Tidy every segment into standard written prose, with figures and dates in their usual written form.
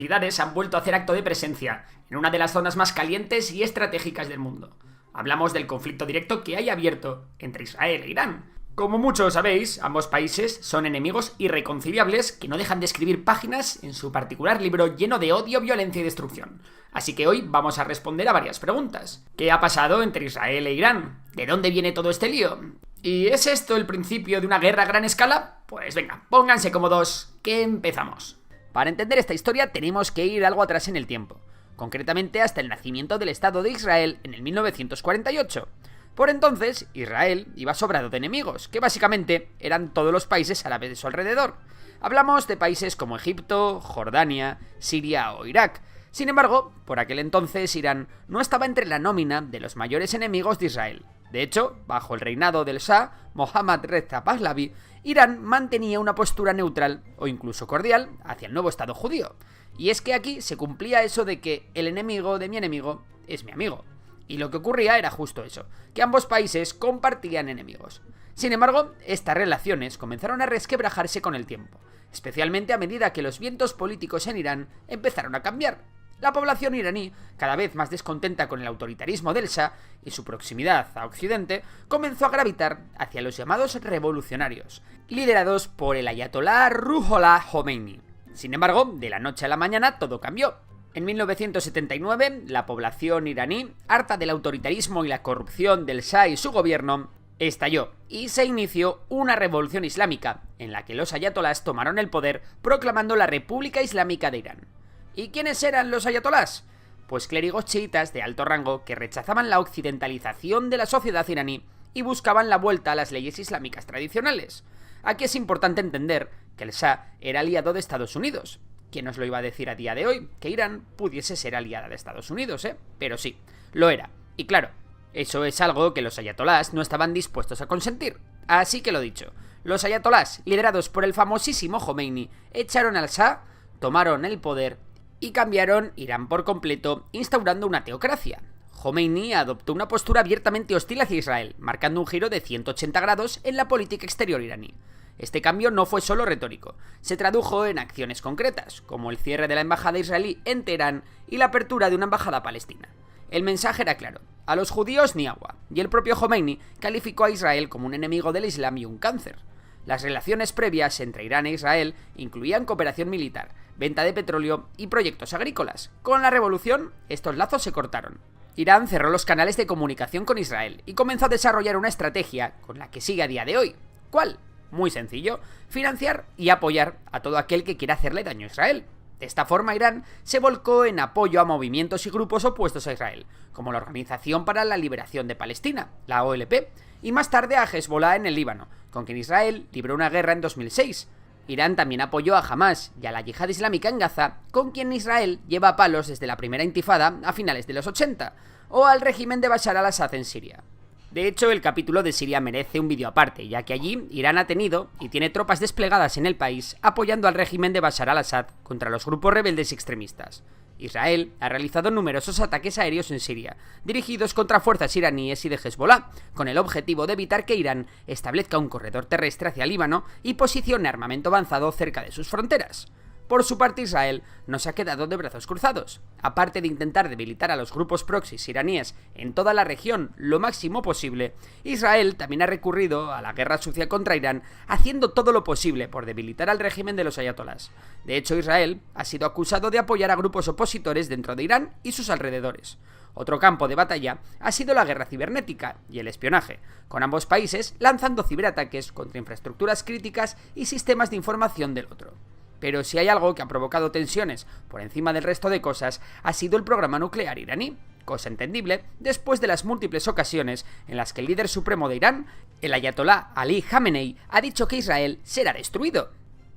Autoridades han vuelto a hacer acto de presencia en una de las zonas más calientes y estratégicas del mundo. Hablamos del conflicto directo que hay abierto entre Israel e Irán. Como muchos sabéis, ambos países son enemigos irreconciliables que no dejan de escribir páginas en su particular libro lleno de odio, violencia y destrucción. Así que hoy vamos a responder a varias preguntas. ¿Qué ha pasado entre Israel e Irán? ¿De dónde viene todo este lío? ¿Y es esto el principio de una guerra a gran escala? Pues venga, pónganse cómodos, que empezamos. Para entender esta historia tenemos que ir algo atrás en el tiempo, concretamente hasta el nacimiento del Estado de Israel en el 1948. Por entonces, Israel iba sobrado de enemigos, que básicamente eran todos los países árabes de su alrededor. Hablamos de países como Egipto, Jordania, Siria o Irak. Sin embargo, por aquel entonces Irán no estaba entre la nómina de los mayores enemigos de Israel. De hecho, bajo el reinado del Shah, Mohammad Reza Pahlavi, Irán mantenía una postura neutral o incluso cordial hacia el nuevo Estado judío. Y es que aquí se cumplía eso de que el enemigo de mi enemigo es mi amigo. Y lo que ocurría era justo eso, que ambos países compartían enemigos. Sin embargo, estas relaciones comenzaron a resquebrajarse con el tiempo, especialmente a medida que los vientos políticos en Irán empezaron a cambiar. La población iraní, cada vez más descontenta con el autoritarismo del Shah y su proximidad a Occidente, comenzó a gravitar hacia los llamados revolucionarios, liderados por el ayatolá Ruhollah Khomeini. Sin embargo, de la noche a la mañana todo cambió. En 1979, la población iraní, harta del autoritarismo y la corrupción del Shah y su gobierno, estalló y se inició una revolución islámica, en la que los ayatolás tomaron el poder proclamando la República Islámica de Irán. ¿Y quiénes eran los ayatolás? Pues clérigos chiitas de alto rango que rechazaban la occidentalización de la sociedad iraní y buscaban la vuelta a las leyes islámicas tradicionales. Aquí es importante entender que el Shah era aliado de Estados Unidos. ¿Quién nos lo iba a decir a día de hoy? Que Irán pudiese ser aliada de Estados Unidos, Pero sí, lo era. Y claro, eso es algo que los ayatolás no estaban dispuestos a consentir. Así que lo dicho, los ayatolás, liderados por el famosísimo Khomeini, echaron al Shah, tomaron el poder y cambiaron Irán por completo, instaurando una teocracia. Khomeini adoptó una postura abiertamente hostil hacia Israel, marcando un giro de 180 grados en la política exterior iraní. Este cambio no fue solo retórico, se tradujo en acciones concretas, como el cierre de la embajada israelí en Teherán y la apertura de una embajada palestina. El mensaje era claro: a los judíos ni agua, y el propio Khomeini calificó a Israel como un enemigo del Islam y un cáncer. Las relaciones previas entre Irán e Israel incluían cooperación militar, venta de petróleo y proyectos agrícolas. Con la revolución, estos lazos se cortaron. Irán cerró los canales de comunicación con Israel y comenzó a desarrollar una estrategia con la que sigue a día de hoy. ¿Cuál? Muy sencillo: financiar y apoyar a todo aquel que quiera hacerle daño a Israel. De esta forma, Irán se volcó en apoyo a movimientos y grupos opuestos a Israel, como la Organización para la Liberación de Palestina, la OLP, y más tarde a Hezbollah en el Líbano, con quien Israel libró una guerra en 2006. Irán también apoyó a Hamas y a la Yihad Islámica en Gaza, con quien Israel lleva a palos desde la primera intifada a finales de los 80, o al régimen de Bashar al-Assad en Siria. De hecho, el capítulo de Siria merece un vídeo aparte, ya que allí Irán ha tenido y tiene tropas desplegadas en el país apoyando al régimen de Bashar al-Assad contra los grupos rebeldes y extremistas. Israel ha realizado numerosos ataques aéreos en Siria, dirigidos contra fuerzas iraníes y de Hezbollah, con el objetivo de evitar que Irán establezca un corredor terrestre hacia Líbano y posicione armamento avanzado cerca de sus fronteras. Por su parte, Israel no se ha quedado de brazos cruzados. Aparte de intentar debilitar a los grupos proxys iraníes en toda la región lo máximo posible, Israel también ha recurrido a la guerra sucia contra Irán, haciendo todo lo posible por debilitar al régimen de los ayatolás. De hecho, Israel ha sido acusado de apoyar a grupos opositores dentro de Irán y sus alrededores. Otro campo de batalla ha sido la guerra cibernética y el espionaje, con ambos países lanzando ciberataques contra infraestructuras críticas y sistemas de información del otro. Pero si hay algo que ha provocado tensiones por encima del resto de cosas, ha sido el programa nuclear iraní, cosa entendible después de las múltiples ocasiones en las que el líder supremo de Irán, el ayatolá Ali Khamenei, ha dicho que Israel será destruido.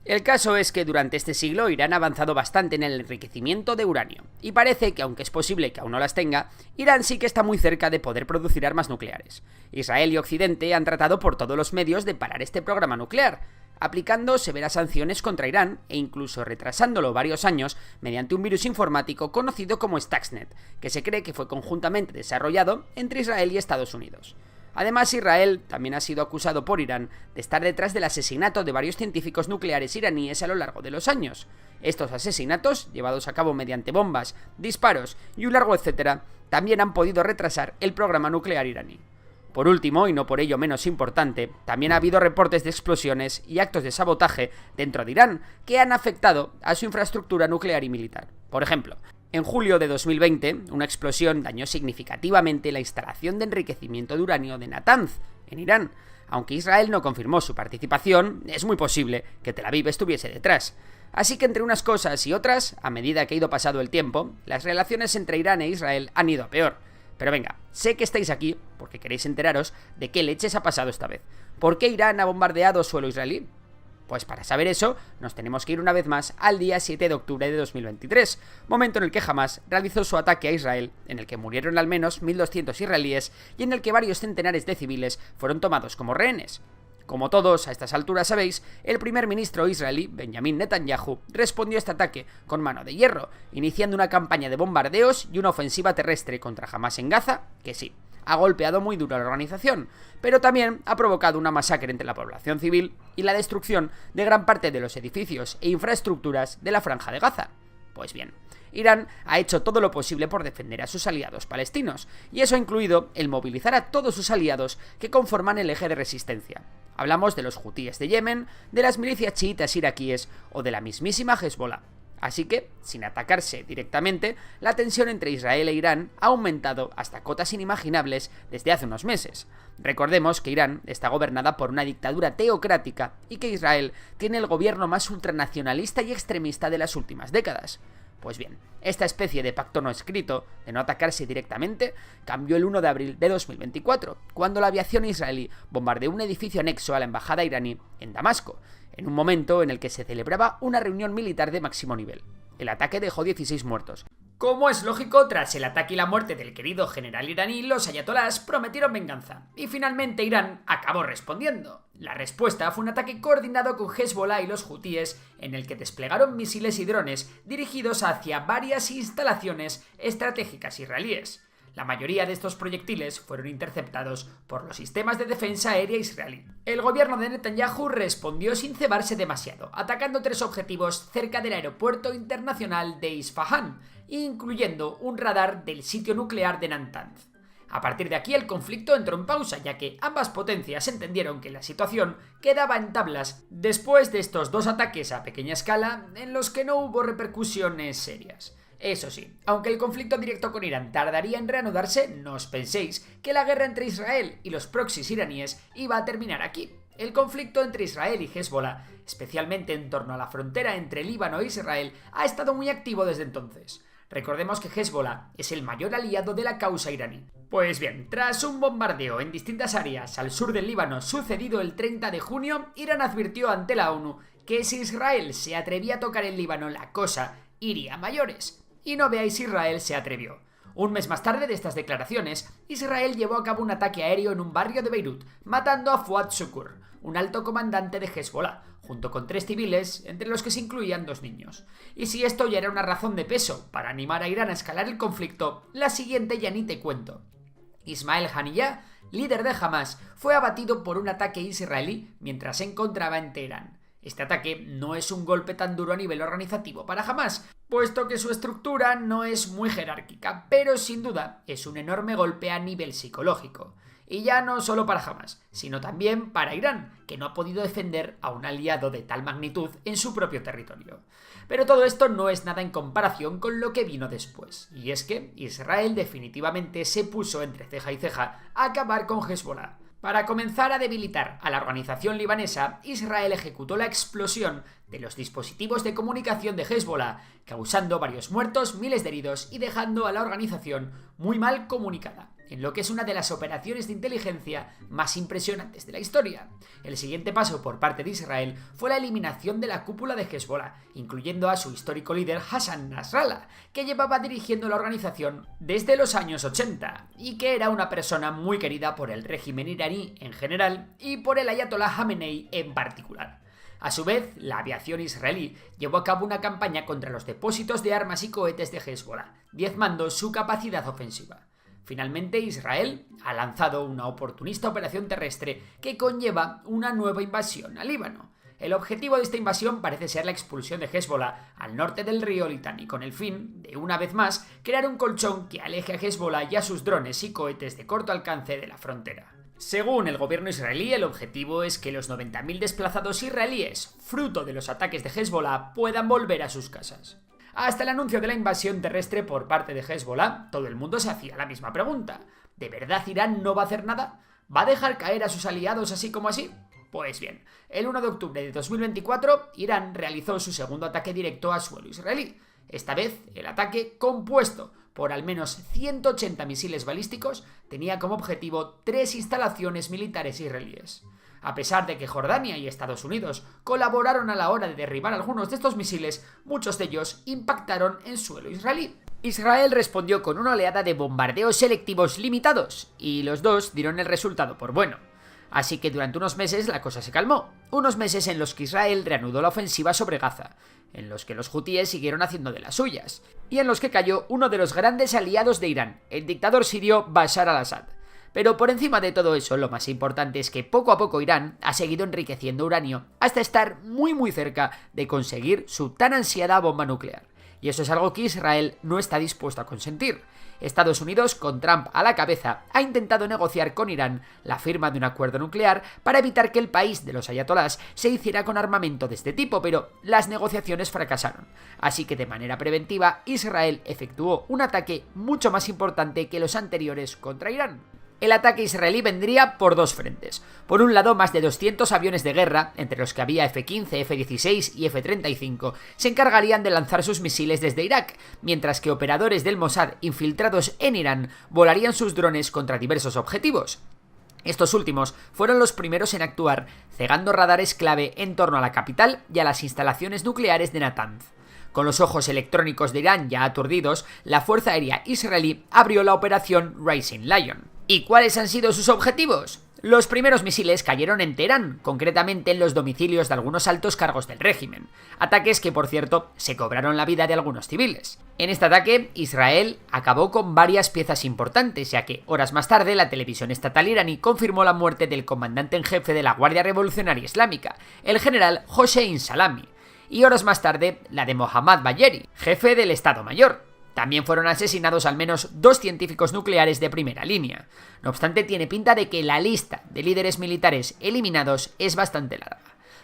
El caso es que durante este siglo Irán ha avanzado bastante en el enriquecimiento de uranio, y parece que aunque es posible que aún no las tenga, Irán sí que está muy cerca de poder producir armas nucleares. Israel y Occidente han tratado por todos los medios de parar este programa nuclear, aplicando severas sanciones contra Irán e incluso retrasándolo varios años mediante un virus informático conocido como Stuxnet, que se cree que fue conjuntamente desarrollado entre Israel y Estados Unidos. Además, Israel también ha sido acusado por Irán de estar detrás del asesinato de varios científicos nucleares iraníes a lo largo de los años. Estos asesinatos, llevados a cabo mediante bombas, disparos y un largo etcétera, también han podido retrasar el programa nuclear iraní. Por último, y no por ello menos importante, también ha habido reportes de explosiones y actos de sabotaje dentro de Irán que han afectado a su infraestructura nuclear y militar. Por ejemplo, en julio de 2020, una explosión dañó significativamente la instalación de enriquecimiento de uranio de Natanz, en Irán. Aunque Israel no confirmó su participación, es muy posible que Tel Aviv estuviese detrás. Así que entre unas cosas y otras, a medida que ha ido pasado el tiempo, las relaciones entre Irán e Israel han ido a peor. Pero venga, sé que estáis aquí porque queréis enteraros de qué leches ha pasado esta vez. ¿Por qué Irán ha bombardeado suelo israelí? Pues para saber eso, nos tenemos que ir una vez más al día 7 de octubre de 2023, momento en el que Hamás realizó su ataque a Israel, en el que murieron al menos 1.200 israelíes y en el que varios centenares de civiles fueron tomados como rehenes. Como todos a estas alturas sabéis, el primer ministro israelí, Benjamin Netanyahu, respondió a este ataque con mano de hierro, iniciando una campaña de bombardeos y una ofensiva terrestre contra Hamás en Gaza, que sí, ha golpeado muy duro a la organización, pero también ha provocado una masacre entre la población civil y la destrucción de gran parte de los edificios e infraestructuras de la Franja de Gaza. Pues bien, Irán ha hecho todo lo posible por defender a sus aliados palestinos, y eso ha incluido el movilizar a todos sus aliados que conforman el eje de resistencia. Hablamos de los hutíes de Yemen, de las milicias chiitas iraquíes o de la mismísima Hezbollah. Así que, sin atacarse directamente, la tensión entre Israel e Irán ha aumentado hasta cotas inimaginables desde hace unos meses. Recordemos que Irán está gobernada por una dictadura teocrática y que Israel tiene el gobierno más ultranacionalista y extremista de las últimas décadas. Pues bien, esta especie de pacto no escrito, de no atacarse directamente, cambió el 1 de abril de 2024, cuando la aviación israelí bombardeó un edificio anexo a la embajada iraní en Damasco, en un momento en el que se celebraba una reunión militar de máximo nivel. El ataque dejó 16 muertos. Como es lógico, tras el ataque y la muerte del querido general iraní, los ayatolás prometieron venganza, y finalmente Irán acabó respondiendo. La respuesta fue un ataque coordinado con Hezbollah y los hutíes, en el que desplegaron misiles y drones dirigidos hacia varias instalaciones estratégicas israelíes. La mayoría de estos proyectiles fueron interceptados por los sistemas de defensa aérea israelí. El gobierno de Netanyahu respondió sin cebarse demasiado, atacando 3 objetivos cerca del aeropuerto internacional de Isfahán, incluyendo un radar del sitio nuclear de Natanz. A partir de aquí el conflicto entró en pausa, ya que ambas potencias entendieron que la situación quedaba en tablas después de estos 2 ataques a pequeña escala en los que no hubo repercusiones serias. Eso sí, aunque el conflicto directo con Irán tardaría en reanudarse, no os penséis que la guerra entre Israel y los proxies iraníes iba a terminar aquí. El conflicto entre Israel y Hezbollah, especialmente en torno a la frontera entre Líbano e Israel, ha estado muy activo desde entonces. Recordemos que Hezbollah es el mayor aliado de la causa iraní. Pues bien, tras un bombardeo en distintas áreas al sur del Líbano sucedido el 30 de junio, Irán advirtió ante la ONU que si Israel se atrevía a tocar el Líbano, la cosa iría a mayores. Y no veáis si Israel se atrevió. Un mes más tarde de estas declaraciones, Israel llevó a cabo un ataque aéreo en un barrio de Beirut, matando a Fuad Shukr, un alto comandante de Hezbollah, junto con 3 civiles, entre los que se incluían 2 niños. Y si esto ya era una razón de peso para animar a Irán a escalar el conflicto, la siguiente ya ni te cuento. Ismail Haniyeh, líder de Hamás, fue abatido por un ataque israelí mientras se encontraba en Teherán. Este ataque no es un golpe tan duro a nivel organizativo para Hamás, puesto que su estructura no es muy jerárquica, pero sin duda es un enorme golpe a nivel psicológico. Y ya no solo para Hamás, sino también para Irán, que no ha podido defender a un aliado de tal magnitud en su propio territorio. Pero todo esto no es nada en comparación con lo que vino después, y es que Israel definitivamente se puso entre ceja y ceja a acabar con Hezbollah. Para comenzar a debilitar a la organización libanesa, Israel ejecutó la explosión de los dispositivos de comunicación de Hezbollah, causando varios muertos, miles de heridos y dejando a la organización muy mal comunicada, en lo que es una de las operaciones de inteligencia más impresionantes de la historia. El siguiente paso por parte de Israel fue la eliminación de la cúpula de Hezbollah, incluyendo a su histórico líder Hassan Nasrallah, que llevaba dirigiendo la organización desde los años 80 y que era una persona muy querida por el régimen iraní en general y por el ayatolá Jamenei en particular. A su vez, la aviación israelí llevó a cabo una campaña contra los depósitos de armas y cohetes de Hezbollah, diezmando su capacidad ofensiva. Finalmente, Israel ha lanzado una oportunista operación terrestre que conlleva una nueva invasión al Líbano. El objetivo de esta invasión parece ser la expulsión de Hezbollah al norte del río Litani, con el fin de, una vez más, crear un colchón que aleje a Hezbollah y a sus drones y cohetes de corto alcance de la frontera. Según el gobierno israelí, el objetivo es que los 90.000 desplazados israelíes, fruto de los ataques de Hezbollah, puedan volver a sus casas. Hasta el anuncio de la invasión terrestre por parte de Hezbollah, todo el mundo se hacía la misma pregunta. ¿De verdad Irán no va a hacer nada? ¿Va a dejar caer a sus aliados así como así? Pues bien, el 1 de octubre de 2024, Irán realizó su segundo ataque directo a suelo israelí. Esta vez, el ataque, compuesto por al menos 180 misiles balísticos, tenía como objetivo 3 instalaciones militares israelíes. A pesar de que Jordania y Estados Unidos colaboraron a la hora de derribar algunos de estos misiles, muchos de ellos impactaron en suelo israelí. Israel respondió con una oleada de bombardeos selectivos limitados, y los dos dieron el resultado por bueno. Así que durante unos meses la cosa se calmó, unos meses en los que Israel reanudó la ofensiva sobre Gaza, en los que los hutíes siguieron haciendo de las suyas, y en los que cayó uno de los grandes aliados de Irán, el dictador sirio Bashar al-Assad. Pero por encima de todo eso, lo más importante es que poco a poco Irán ha seguido enriqueciendo uranio hasta estar muy cerca de conseguir su tan ansiada bomba nuclear. Y eso es algo que Israel no está dispuesto a consentir. Estados Unidos, con Trump a la cabeza, ha intentado negociar con Irán la firma de un acuerdo nuclear para evitar que el país de los ayatolás se hiciera con armamento de este tipo, pero las negociaciones fracasaron. Así que de manera preventiva, Israel efectuó un ataque mucho más importante que los anteriores contra Irán. El ataque israelí vendría por dos frentes. Por un lado, más de 200 aviones de guerra, entre los que había F-15, F-16 y F-35, se encargarían de lanzar sus misiles desde Irak, mientras que operadores del Mossad infiltrados en Irán volarían sus drones contra diversos objetivos. Estos últimos fueron los primeros en actuar, cegando radares clave en torno a la capital y a las instalaciones nucleares de Natanz. Con los ojos electrónicos de Irán ya aturdidos, la Fuerza Aérea israelí abrió la operación Rising Lion. ¿Y cuáles han sido sus objetivos? Los primeros misiles cayeron en Teherán, concretamente en los domicilios de algunos altos cargos del régimen. Ataques que, por cierto, se cobraron la vida de algunos civiles. En este ataque, Israel acabó con varias piezas importantes, ya que horas más tarde la televisión estatal iraní confirmó la muerte del comandante en jefe de la Guardia Revolucionaria Islámica, el general Hossein Salami, y horas más tarde la de Mohammad Bagheri, jefe del Estado Mayor. También fueron asesinados al menos 2 científicos nucleares de primera línea. No obstante, tiene pinta de que la lista de líderes militares eliminados es bastante larga.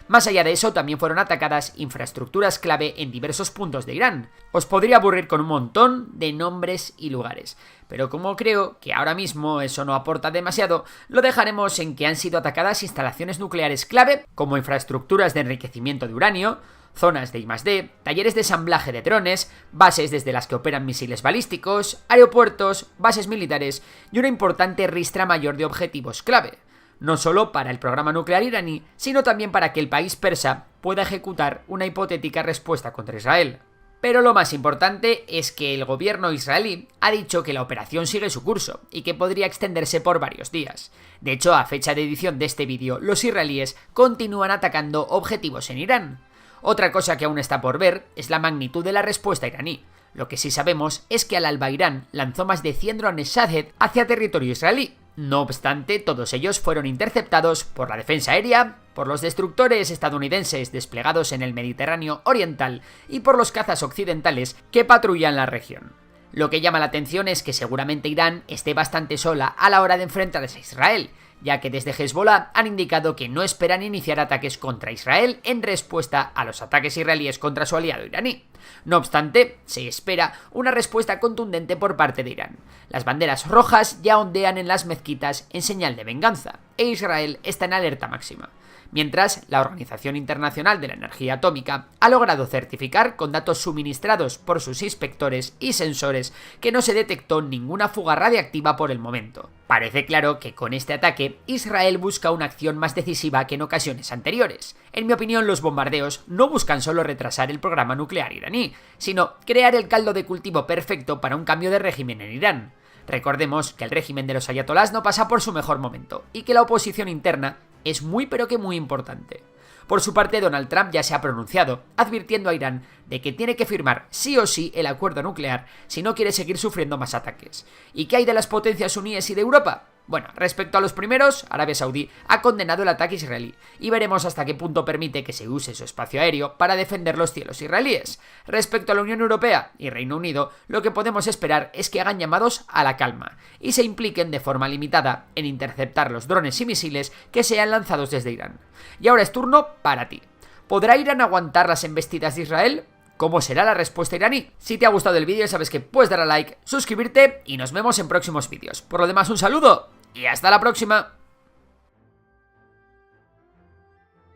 Más allá de eso, también fueron atacadas infraestructuras clave en diversos puntos de Irán. Os podría aburrir con un montón de nombres y lugares, pero como creo que ahora mismo eso no aporta demasiado, lo dejaremos en que han sido atacadas instalaciones nucleares clave, como infraestructuras de enriquecimiento de uranio, zonas de I+D, talleres de ensamblaje de drones, bases desde las que operan misiles balísticos, aeropuertos, bases militares y una importante ristra mayor de objetivos clave, no solo para el programa nuclear iraní, sino también para que el país persa pueda ejecutar una hipotética respuesta contra Israel. Pero lo más importante es que el gobierno israelí ha dicho que la operación sigue su curso y que podría extenderse por varios días. De hecho, a fecha de edición de este vídeo, los israelíes continúan atacando objetivos en Irán. Otra cosa que aún está por ver es la magnitud de la respuesta iraní. Lo que sí sabemos es que al alba Irán lanzó más de 100 drones Shahed hacia territorio israelí. No obstante, todos ellos fueron interceptados por la defensa aérea, por los destructores estadounidenses desplegados en el Mediterráneo Oriental y por los cazas occidentales que patrullan la región. Lo que llama la atención es que seguramente Irán esté bastante sola a la hora de enfrentarse a Israel, ya que desde Hezbollah han indicado que no esperan iniciar ataques contra Israel en respuesta a los ataques israelíes contra su aliado iraní. No obstante, se espera una respuesta contundente por parte de Irán. Las banderas rojas ya ondean en las mezquitas en señal de venganza, e Israel está en alerta máxima. Mientras, la Organización Internacional de la Energía Atómica ha logrado certificar con datos suministrados por sus inspectores y sensores que no se detectó ninguna fuga radiactiva por el momento. Parece claro que con este ataque, Israel busca una acción más decisiva que en ocasiones anteriores. En mi opinión, los bombardeos no buscan solo retrasar el programa nuclear iraní, sino crear el caldo de cultivo perfecto para un cambio de régimen en Irán. Recordemos que el régimen de los ayatolás no pasa por su mejor momento, y que la oposición interna es muy pero que muy importante. Por su parte, Donald Trump ya se ha pronunciado, advirtiendo a Irán de que tiene que firmar sí o sí el acuerdo nuclear si no quiere seguir sufriendo más ataques. ¿Y qué hay de las potencias suníes y de Europa? Bueno, respecto a los primeros, Arabia Saudí ha condenado el ataque israelí y veremos hasta qué punto permite que se use su espacio aéreo para defender los cielos israelíes. Respecto a la Unión Europea y Reino Unido, lo que podemos esperar es que hagan llamados a la calma y se impliquen de forma limitada en interceptar los drones y misiles que sean lanzados desde Irán. Y ahora es turno para ti. ¿Podrá Irán aguantar las embestidas de Israel? ¿Cómo será la respuesta iraní? Si te ha gustado el vídeo, sabes que puedes dar a like, suscribirte y nos vemos en próximos vídeos. Por lo demás, un saludo y hasta la próxima.